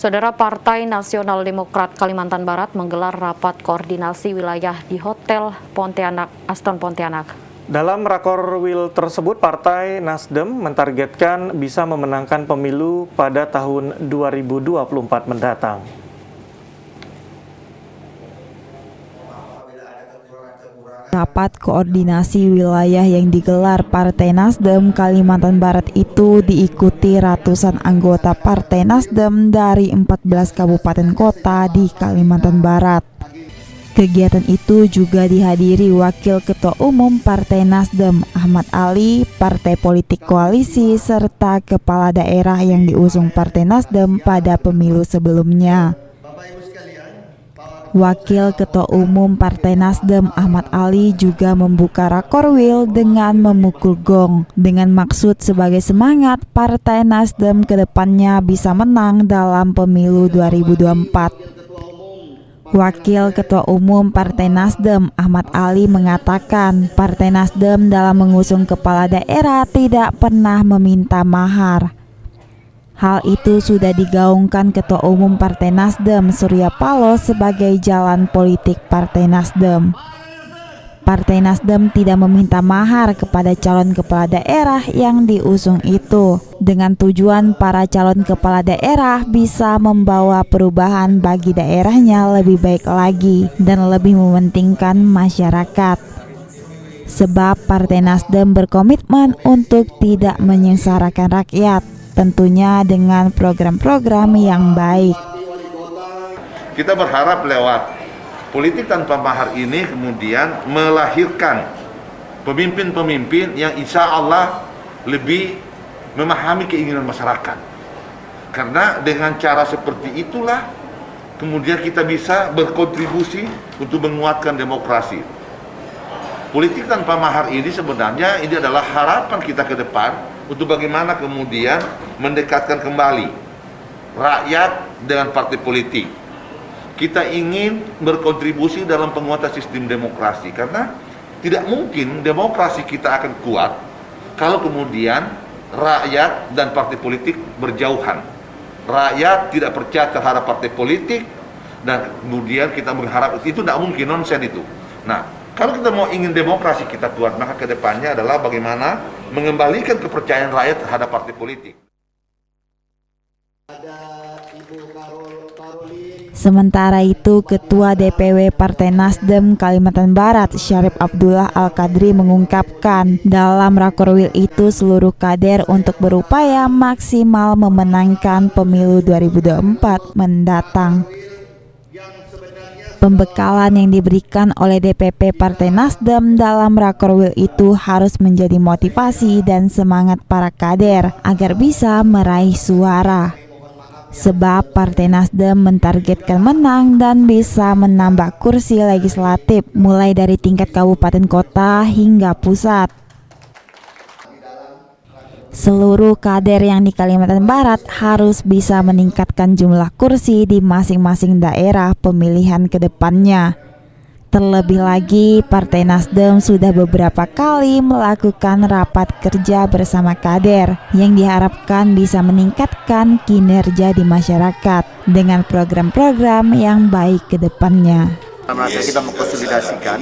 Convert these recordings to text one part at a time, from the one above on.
Saudara, Partai Nasional Demokrat Kalimantan Barat menggelar rapat koordinasi wilayah di Hotel Aston Pontianak. Dalam rakorwil tersebut, Partai Nasdem mentargetkan bisa memenangkan pemilu pada tahun 2024 mendatang. Rapat koordinasi wilayah yang digelar Partai Nasdem Kalimantan Barat itu diikuti ratusan anggota Partai Nasdem dari 14 kabupaten kota di Kalimantan Barat. Kegiatan itu juga dihadiri Wakil Ketua Umum Partai Nasdem Ahmad Ali, partai politik koalisi, serta kepala daerah yang diusung Partai Nasdem pada pemilu sebelumnya. Wakil Ketua Umum Partai Nasdem Ahmad Ali juga membuka rakorwil dengan memukul gong dengan maksud sebagai semangat Partai Nasdem ke depannya bisa menang dalam pemilu 2024. Wakil Ketua Umum Partai Nasdem Ahmad Ali mengatakan Partai Nasdem dalam mengusung kepala daerah tidak pernah meminta mahar. Hal itu sudah digaungkan Ketua Umum Partai Nasdem Surya Paloh sebagai jalan politik Partai Nasdem. Partai Nasdem tidak meminta mahar kepada calon kepala daerah yang diusung itu, dengan tujuan para calon kepala daerah bisa membawa perubahan bagi daerahnya lebih baik lagi dan lebih mementingkan masyarakat. Sebab Partai Nasdem berkomitmen untuk tidak menyengsarakan rakyat, tentunya dengan program-program yang baik. Kita berharap lewat politik tanpa mahar ini kemudian melahirkan pemimpin-pemimpin yang insya Allah lebih memahami keinginan masyarakat. Karena dengan cara seperti itulah kemudian kita bisa berkontribusi untuk menguatkan demokrasi. Politik tanpa mahar ini sebenarnya ini adalah harapan kita ke depan untuk bagaimana kemudian mendekatkan kembali rakyat dengan partai politik. Kita ingin berkontribusi dalam penguatan sistem demokrasi karena tidak mungkin demokrasi kita akan kuat kalau kemudian rakyat dan partai politik berjauhan. Rakyat tidak percaya terhadap partai politik dan kemudian kita mengharap itu tidak mungkin, nonsen itu. Nah, kalau kita mau ingin demokrasi kita kuat, maka ke depannya adalah bagaimana mengembalikan kepercayaan rakyat terhadap partai politik. Sementara itu, Ketua DPW Partai Nasdem Kalimantan Barat Syarif Abdullah Al-Qadri mengungkapkan dalam rakorwil itu seluruh kader untuk berupaya maksimal memenangkan pemilu 2024 mendatang. Pembekalan yang diberikan oleh DPP Partai Nasdem dalam rakorwil itu harus menjadi motivasi dan semangat para kader agar bisa meraih suara. Sebab Partai Nasdem mentargetkan menang dan bisa menambah kursi legislatif mulai dari tingkat kabupaten kota hingga pusat. Seluruh kader yang di Kalimantan Barat harus bisa meningkatkan jumlah kursi di masing-masing daerah pemilihan ke depannya. Terlebih lagi, Partai Nasdem sudah beberapa kali melakukan rapat kerja bersama kader yang diharapkan bisa meningkatkan kinerja di masyarakat dengan program-program yang baik ke depannya. Kita mengkonsolidasikan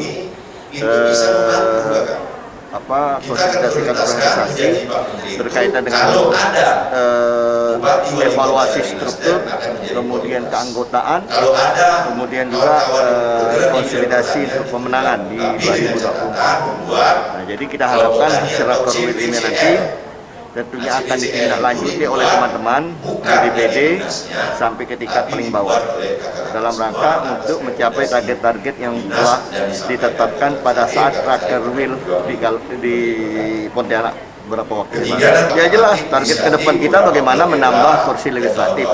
organisasi berkaitan dengan evaluasi struktur, kemudian keanggotaan, kemudian juga konsolidasi untuk pemenangan di 2024. Nah, jadi kita harapkan hasil rakorwil ini nanti tentunya akan ditindaklanjuti oleh teman-teman di DPD sampai ke tingkat paling bawah dalam rangka untuk mencapai target-target yang telah ditetapkan pada saat rakorwil di Pontianak beberapa waktu lalu. Ya jelas target ke depan kita bagaimana menambah kursi legislatif.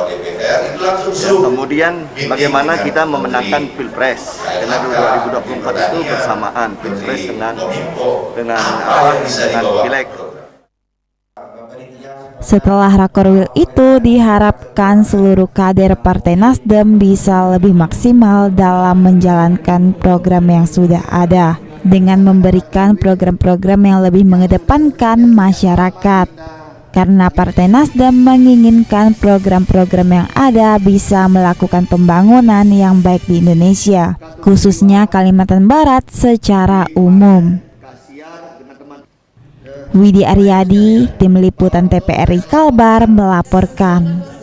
Kemudian bagaimana kita memenangkan Pilpres karena 2024 itu bersamaan Pilpres dengan Pileg. Setelah rakorwil itu diharapkan seluruh kader Partai Nasdem bisa lebih maksimal dalam menjalankan program yang sudah ada dengan memberikan program-program yang lebih mengedepankan masyarakat. karena Partai Nasdem menginginkan program-program yang ada bisa melakukan pembangunan yang baik di Indonesia, khususnya Kalimantan Barat secara umum. Widi Aryadi, Tim Liputan TPRI Kalbar melaporkan.